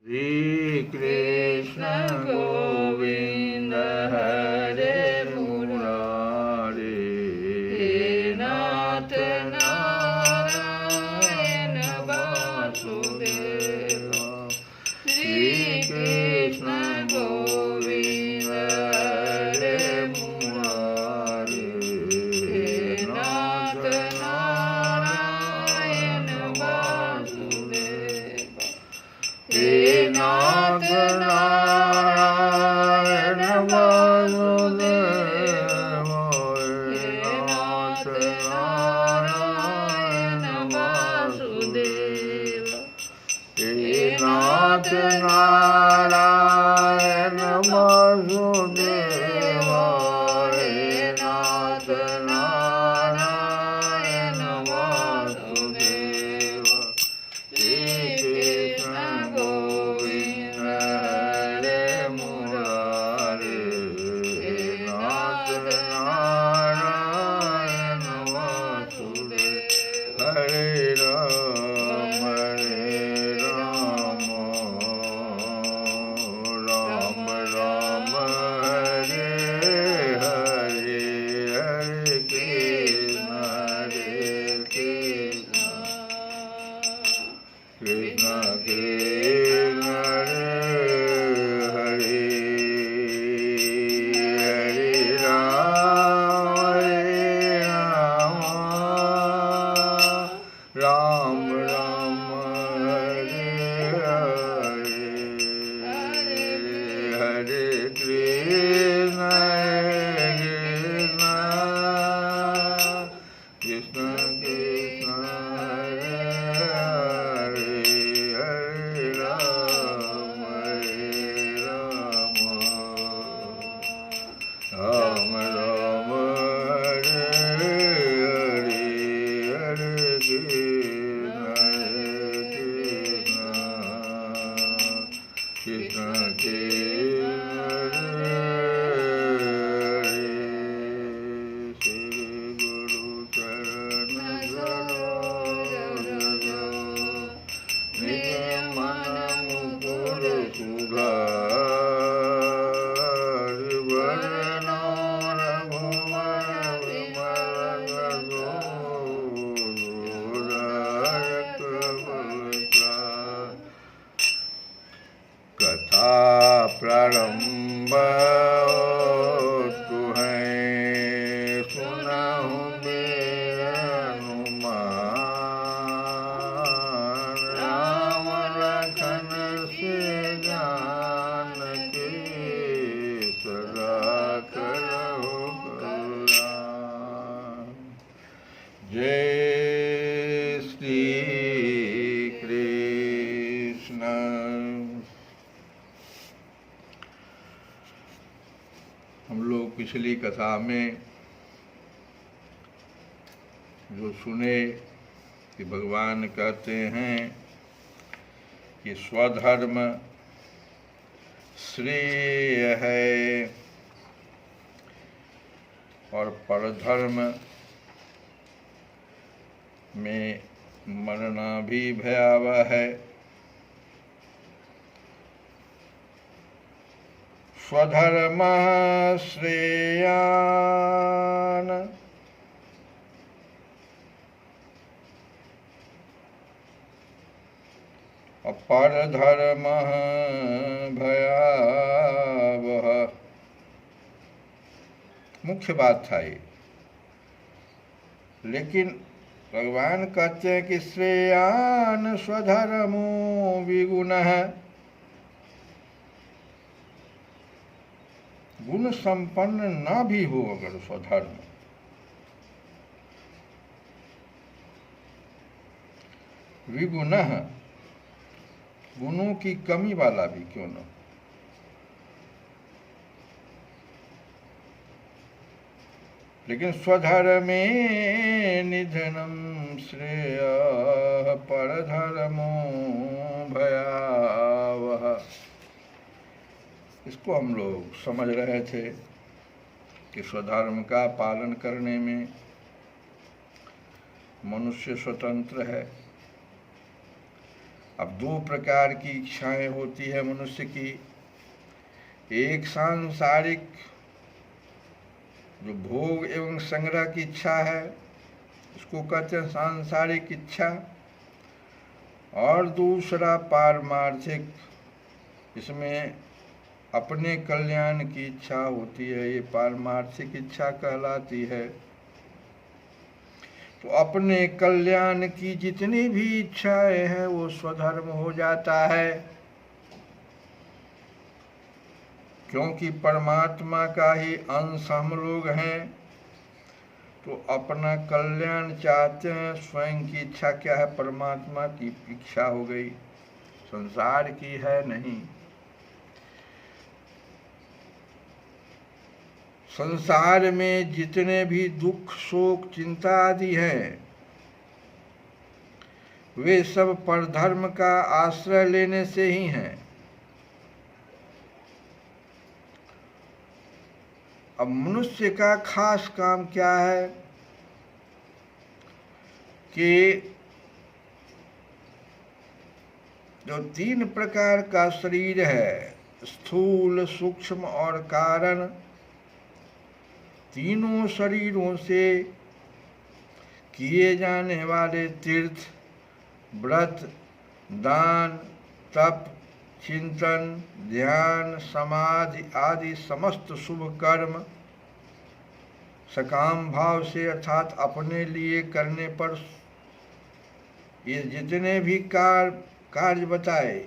श्री कृष्ण गोविंद हरे मुरारे, हे नाथ नारायण वासुदेव। श्री कृष्ण गोविंद हरे मुरारे, हे नाथ नारायण वासुदेव। हे नाथ नारायण वासुदेव, हे नाथ नारायण वासुदेव। हे नाथ नारायण वासुदेव, हे नाथ नारायण वासुदेव। श्री कृष्ण गोविंद हरे मुरारे, हे नाथ नारायण वासुदेव। हरे राम राम राम हरे हरे, हरे कृष्ण कृष्ण कृष्ण हरे हरे राम राम हरे हरे, हरे कृष्ण कृष्ण कृष्ण हरे हरे, हरे राम राम राम हरे हरे, हरे कृष्ण कृष्ण कृष्ण हरे। श्री गुरु चरण सरोज, निज मन मुकुर सुधार। वरनो रघुवर विमल यशोदायक फलचारि। कथा प्रारंभ तुहै सुनहु मेरा हनुमान। राम लखन से जानकी, सदा करहु कल्याण। जय श्री कृष्ण। हम लोग पिछली कथा में जो सुने कि भगवान कहते हैं कि स्वधर्म श्रेय है और परधर्म में मरना भी भयावह है। स्वधर्मः श्रेयान् परधर्मः भयावह। मुख्य बात था ये, लेकिन भगवान कहते हैं कि श्रेयान् स्वधर्मो विगुणः। गुण संपन्न ना भी हो अगर स्वधर्म, विगुणः गुणों की कमी वाला भी क्यों न। लेकिन स्वधर्मे निधनम श्रेयः परधर्मो भयावह। इसको हम लोग समझ रहे थे कि स्वधर्म का पालन करने में मनुष्य स्वतंत्र है, अब दो प्रकार की इच्छाएं होती है मनुष्य की। एक सांसारिक जो भोग एवं संग्रह की इच्छा है, इसको कहते हैं सांसारिक इच्छा, और दूसरा पारमार्थिक, इसमें अपने कल्याण की इच्छा होती है, ये पारमार्थिक इच्छा कहलाती है। तो अपने कल्याण की जितनी भी इच्छाएं हैं वो स्वधर्म हो जाता है, क्योंकि परमात्मा का ही अंश हम लोग हैं। तो अपना कल्याण चाहते हैं, स्वयं की इच्छा क्या है? परमात्मा की इच्छा हो गई, संसार की है नहीं। संसार में जितने भी दुख शोक चिंता आदि हैं, वे सब परधर्म का आश्रय लेने से ही हैं। अब मनुष्य का खास काम क्या है कि जो तीन प्रकार का शरीर है, स्थूल सूक्ष्म और कारण, तीनों शरीरों से किए जाने वाले तीर्थ, व्रत, दान, तप, चिंतन, ध्यान, समाधि आदि समस्त शुभ कर्म सकाम भाव से अर्थात अपने लिए करने पर, ये जितने भी कार्य बताए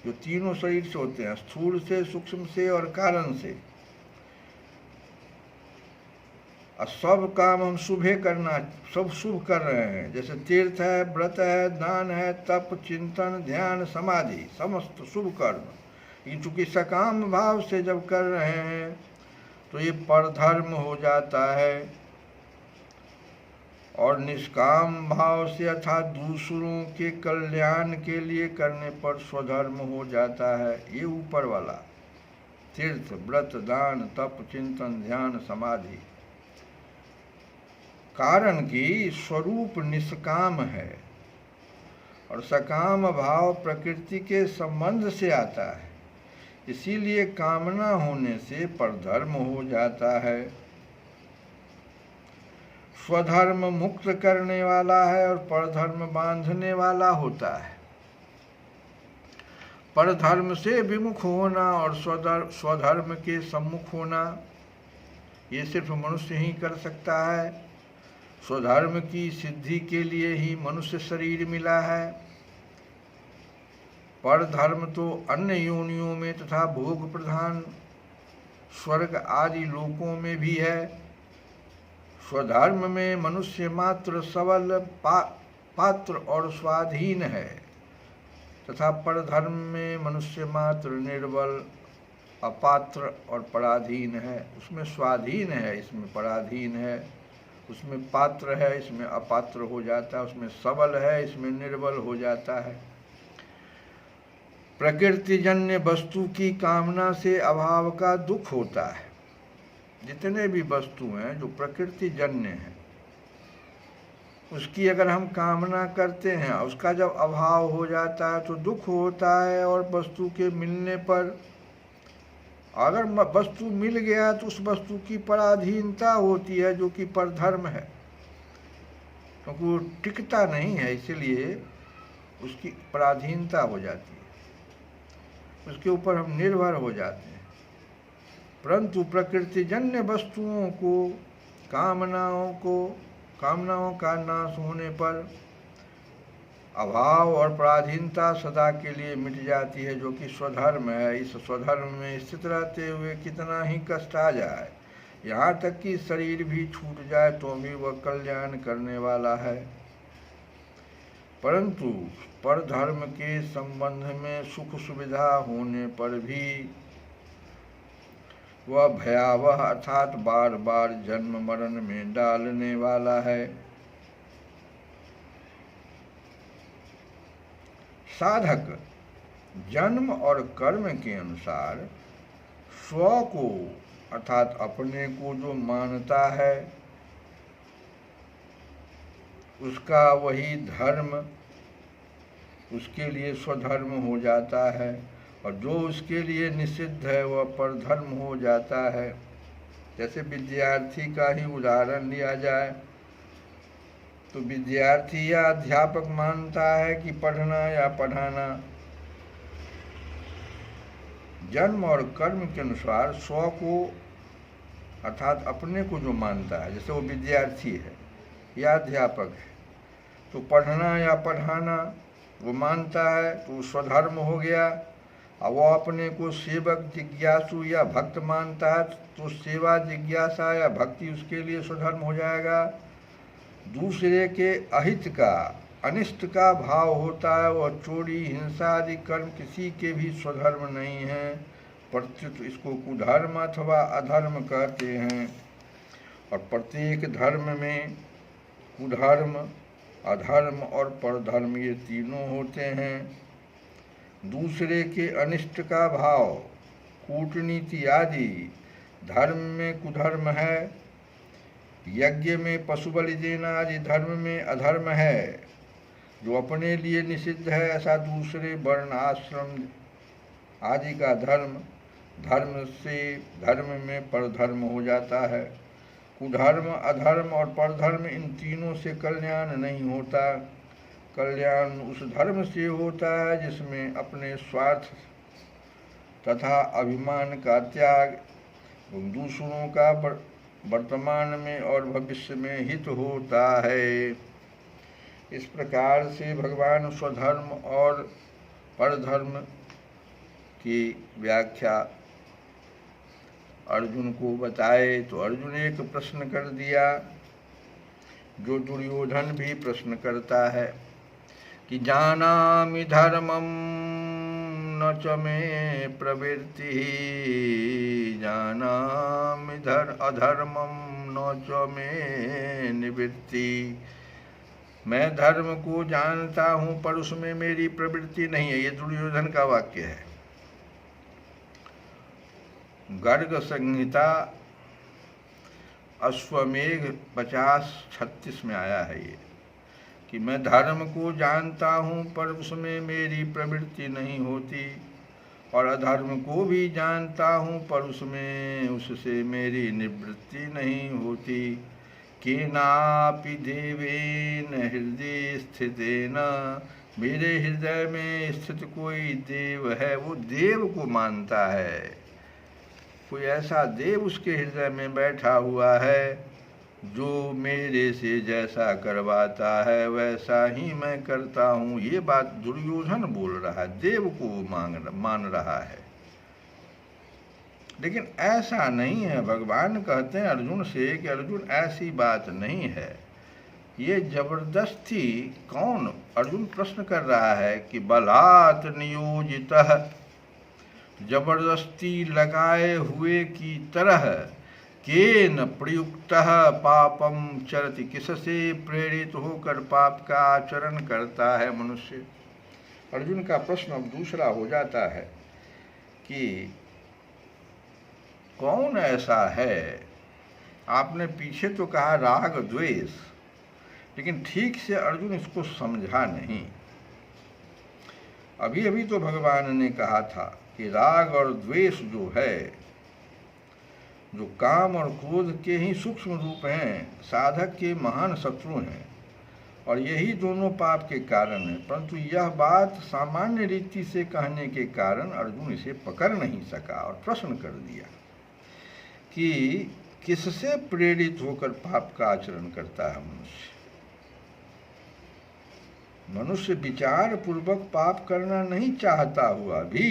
जो तीनों शरीर से होते हैं, स्थूल से, सूक्ष्म से और कारण से, और सब काम हम शुभे करना, सब शुभ कर रहे हैं। जैसे तीर्थ है, व्रत है, दान है, तप, चिंतन, ध्यान, समाधि, समस्त शुभ कर्म, ये चूंकि सकाम भाव से जब कर रहे हैं तो ये परधर्म हो जाता है। और निष्काम भाव से अर्थात दूसरों के कल्याण के लिए करने पर स्वधर्म हो जाता है। ये ऊपर वाला तीर्थ, व्रत, दान, तप, चिंतन, ध्यान, समाधि। कारण की स्वरूप निष्काम है और सकाम भाव प्रकृति के संबंध से आता है, इसीलिए कामना होने से परधर्म हो जाता है। स्वधर्म मुक्त करने वाला है और परधर्म बांधने वाला होता है। परधर्म से विमुख होना और स्वधर्म के सम्मुख होना, ये सिर्फ मनुष्य ही कर सकता है। स्वधर्म की सिद्धि के लिए ही मनुष्य शरीर मिला है। परधर्म तो अन्य योनियों में तथा भोग प्रधान स्वर्ग आदि लोकों में भी है। स्वधर्म में मनुष्य मात्र सबल, पात्र और स्वाधीन है, तथा परधर्म में मनुष्य मात्र निर्बल, अपात्र और पराधीन है। उसमें स्वाधीन है, इसमें पराधीन है, उसमें पात्र है, इसमें अपात्र हो जाता है, उसमें सबल है, इसमें निर्बल हो जाता है। प्रकृतिजन्य वस्तु की कामना से अभाव का दुख होता है। जितने भी वस्तु हैं जो प्रकृतिजन्य हैं, उसकी अगर हम कामना करते हैं, उसका जब अभाव हो जाता है तो दुख होता है। और वस्तु के मिलने पर, अगर वस्तु मिल गया तो उस वस्तु की पराधीनता होती है, जो कि परधर्म है, क्योंकि वो टिकता नहीं है, इसलिए उसकी पराधीनता हो जाती है, उसके ऊपर हम निर्भर हो जाते हैं। परंतु प्रकृतिजन्य वस्तुओं को, कामनाओं का नाश होने पर अभाव और पराधीनता सदा के लिए मिट जाती है, जो कि स्वधर्म है। इस स्वधर्म में स्थित रहते हुए कितना ही कष्ट आ जाए, यहाँ तक कि शरीर भी छूट जाए तो भी वह कल्याण करने वाला है। परंतु परधर्म के संबंध में सुख सुविधा होने पर भी वह भयावह अर्थात बार बार जन्म मरण में डालने वाला है। साधक जन्म और कर्म के अनुसार स्व को अर्थात अपने को जो मानता है, उसका वही धर्म उसके लिए स्वधर्म हो जाता है, और जो उसके लिए निषिद्ध है वह परधर्म हो जाता है। जैसे विद्यार्थी का ही उदाहरण लिया जाए तो विद्यार्थी या अध्यापक मानता है कि पढ़ना या पढ़ाना जन्म और कर्म के अनुसार स्व को अर्थात अपने को जो मानता है, जैसे वो विद्यार्थी है या अध्यापक है, तो पढ़ना या पढ़ाना वो मानता है तो स्वधर्म हो गया। अब वो अपने को सेवक, जिज्ञासु या भक्त मानता है तो सेवा, जिज्ञासा या भक्ति उसके लिए स्वधर्म हो जाएगा। दूसरे के अहित का, अनिष्ट का भाव होता है, वह चोरी, हिंसा आदि कर्म किसी के भी स्वधर्म नहीं है, प्रत्युत इसको कुधर्म अथवा अधर्म कहते हैं। और प्रत्येक धर्म में कुधर्म, अधर्म और परधर्म ये तीनों होते हैं। दूसरे के अनिष्ट का भाव, कूटनीति आदि धर्म में कुधर्म है, यज्ञ में पशु बलि देना आदि धर्म में अधर्म है। जो अपने लिए निषिद्ध है ऐसा दूसरे वर्ण, आश्रम आदि का धर्म, धर्म से धर्म में परधर्म हो जाता है। कुधर्म, अधर्म और परधर्म इन तीनों से कल्याण नहीं होता। कल्याण उस धर्म से होता है जिसमें अपने स्वार्थ तथा अभिमान का त्याग, दूसरों का वर्तमान में और भविष्य में हित होता है। इस प्रकार से भगवान स्वधर्म और परधर्म की व्याख्या अर्जुन को बताए तो अर्जुन एक प्रश्न कर दिया, जो दुर्योधन भी प्रश्न करता है कि जानामि धर्मं न च मे प्रवृत्ति, जानामि अधर्मं न च मे निवृत्ति। मैं धर्म को जानता हूँ पर उसमें मेरी प्रवृत्ति नहीं है। ये दुर्योधन का वाक्य है। गर्ग संहिता अश्वमेघ 50-36 में आया है ये कि मैं धर्म को जानता हूँ पर उसमें मेरी प्रवृत्ति नहीं होती, और अधर्म को भी जानता हूँ पर उससे मेरी निवृत्ति नहीं होती। केनापि देवेन हृदय स्थितेन, मेरे हृदय में स्थित कोई देव है, वो देव को मानता है। कोई ऐसा देव उसके हृदय में बैठा हुआ है जो मेरे से जैसा करवाता है वैसा ही मैं करता हूँ। ये बात दुर्योधन बोल रहा है, देव को मान रहा है। लेकिन ऐसा नहीं है। भगवान कहते हैं अर्जुन से कि अर्जुन ऐसी बात नहीं है, ये जबरदस्ती। कौन? अर्जुन प्रश्न कर रहा है कि बलात् नियोजितः, जबरदस्ती लगाए हुए की तरह, केन प्रयुक्तः पापम चरति, किससे प्रेरित होकर पाप का आचरण करता है मनुष्य। अर्जुन का प्रश्न अब दूसरा हो जाता है कि कौन ऐसा है। आपने पीछे तो कहा राग द्वेष, लेकिन ठीक से अर्जुन इसको समझा नहीं। अभी अभी तो भगवान ने कहा था कि राग और द्वेष जो है, जो काम और क्रोध के ही सूक्ष्म रूप हैं, साधक के महान शत्रु हैं, और यही दोनों पाप के कारण हैं। परंतु यह बात सामान्य रीति से कहने के कारण अर्जुन इसे पकड़ नहीं सका और प्रश्न कर दिया कि किससे प्रेरित होकर पाप का आचरण करता है मनुष्य। मनुष्य विचार पूर्वक पाप करना नहीं चाहता हुआ भी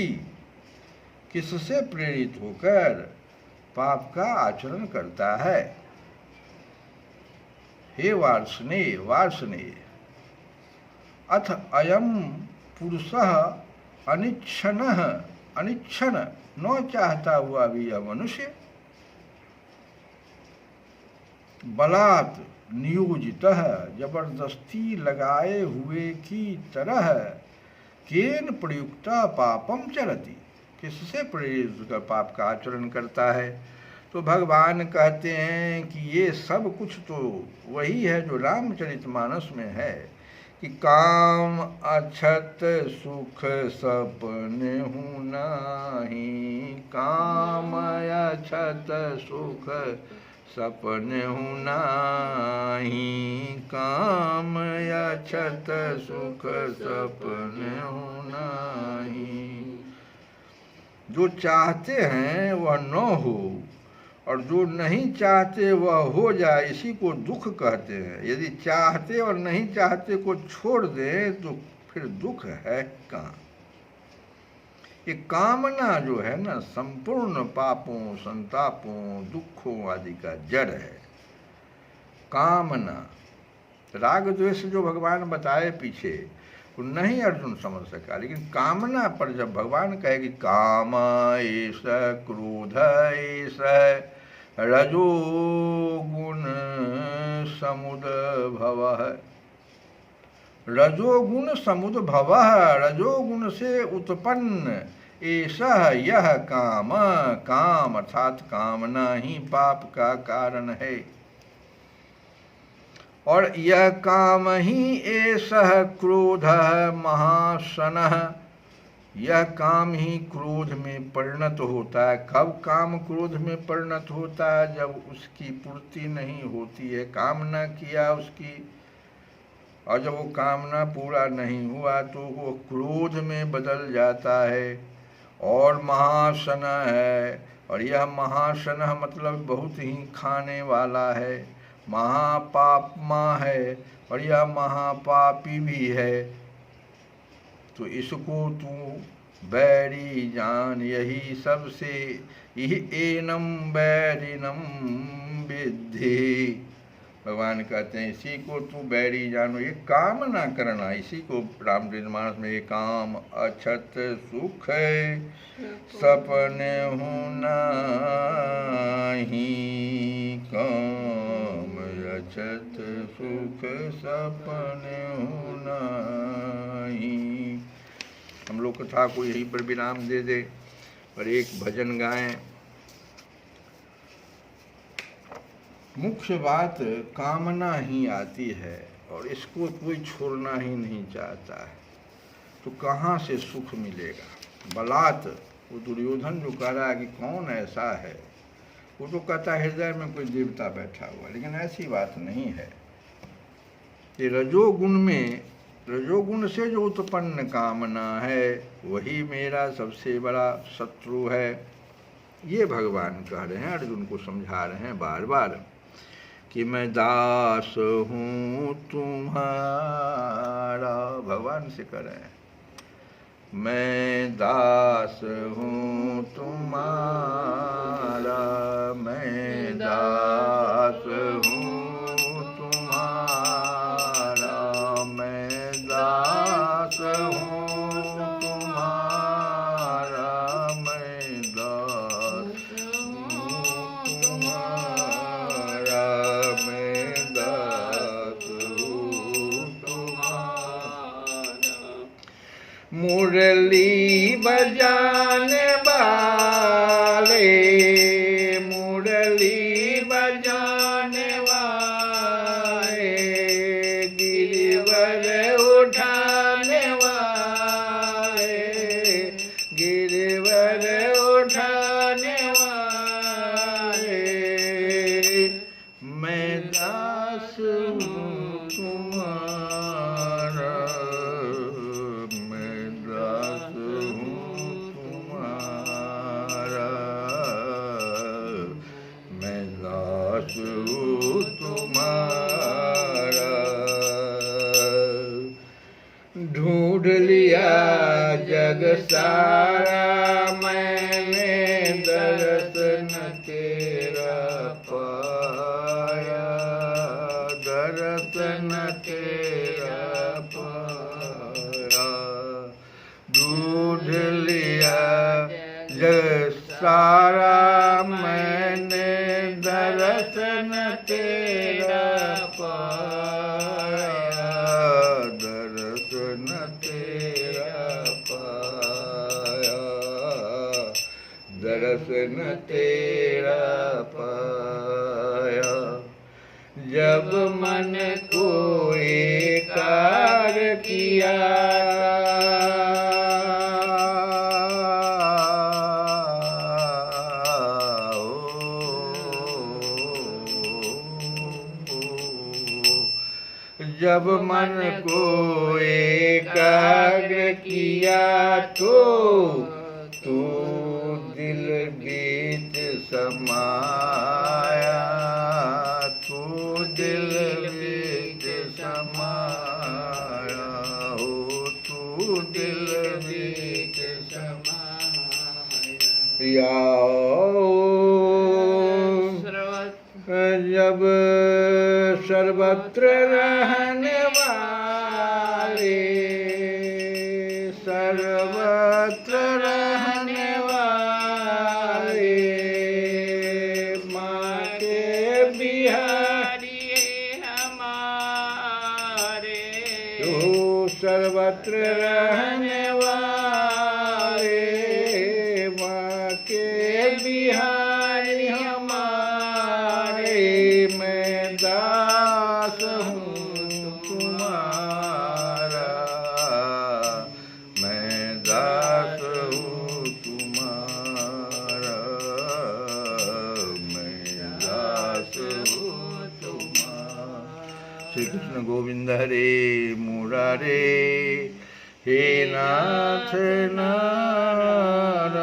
किससे प्रेरित होकर पाप का आचरण करता है। हे वार्ष्णेय, अथ अयम पुरुषः अनिच्छन न चाहता हुआ भी यह मनुष्य बलात् नियोजितः, जबरदस्ती लगाए हुए की तरह, केन प्रयुक्ता पापम चरति, किससे प्रेरित होकर पाप का आचरण करता है। तो भगवान कहते हैं कि ये सब कुछ तो वही है जो रामचरितमानस में है कि काम अछत सुख सपने हूँ नाही, काम अछत सुख सपने हूँ नाही, काम अछत सुख सपने हूँ नाही। जो चाहते हैं वह न हो और जो नहीं चाहते वह हो जाए, इसी को दुख कहते हैं। यदि चाहते और नहीं चाहते को छोड़ दें तो फिर दुख है कहाँ। ये कामना जो है ना, संपूर्ण पापों, संतापों, दुखों आदि का जड़ है। कामना, राग द्वेष जो भगवान बताए पीछे वो नहीं अर्जुन समझ सका, लेकिन कामना पर जब भगवान कहे कि काम ऐस क्रोध ऐस रजोगुण समुद्भव, रजोगुण समुद्भव, रजोगुण से उत्पन्न ऐसा यह काम, काम अर्थात कामना ही पाप का कारण है। और यह काम ही ऐसा क्रोध महाशनः, यह काम ही क्रोध में परिणत होता है। कब काम क्रोध में परिणत होता है? जब उसकी पूर्ति नहीं होती है। कामना किया उसकी और जब वो कामना पूरा नहीं हुआ तो वो क्रोध में बदल जाता है। और महाशन है, और यह महाशन मतलब बहुत ही खाने वाला है। महापापमा है और यह महापापी भी है। तो इसको तू बैरी जान, यही सबसे एनम बैरिनम विद्धि। भगवान कहते हैं इसी को तू बैरी जानो, ये काम ना करना। इसी को रामचरितमानस में ये काम अछत सुख सपने हूँ नाही, काम अछत सुख सपने हूँ नाही। हम लोग कथा को यहीं पर विराम दे दे और एक भजन गाएं। मुख्य बात कामना ही आती है और इसको कोई छोड़ना ही नहीं चाहता है, तो कहाँ से सुख मिलेगा। बलात् वो दुर्योधन जो कह रहा है कि कौन ऐसा है, वो तो कहता है हृदय में कोई देवता बैठा हुआ, लेकिन ऐसी बात नहीं है। ये रजोगुण में, रजोगुण से जो उत्पन्न कामना है वही मेरा सबसे बड़ा शत्रु है। ये भगवान कह रहे हैं, अर्जुन को समझा रहे हैं बार बार कि मैं दास हूँ तुम्हारा। भगवान से कह रहे हैं मैं दास हूँ तुम्हारा, मैं दास हूँ तुम्हारा, मैं दास हूँ तुम्हारा, मैं दास हूँ तुम्हारा, मैं दास हूँ तुम्हारा। मुरली बजाने वाले, मुरली बजाने वाले, गिरवर उठाने वाले, गिरवर उठाने वाले, मैं दास हूँ तुम्हारा, मैं दास हूँ तुम्हारा, मैं दास हूँ तुम्हारा। ढूंढ लिया जग सारा मैंने, दर्शन तेरा पाया, दर्शन तेरा पाया। ढूंढ लिया जग सारा मैंने, दर्शन तेरा पाया, दर्शन तेरा पाया, दर्शन तेरा पाया। जब मन को एकाग्र किया जब मन को एकाग्र किया तो तू दिल बीच समाया, तू दिल बीच समाया हो, तू दिल बीच समाया। जब सर्वत्र रहने वाले, सर्वत्र रहने वाले माँ के बिहारी हमारे, तो सर्वत्र रहने वाले माँ के बिहारी हमारे, मैं दास हूँ तुम्हारा, मैं दास हूँ तुम्हारा, मैं दास हूँ तुम्हारा। श्री कृष्ण गोविंद हरे मुरारे, हे नाथ नारायण।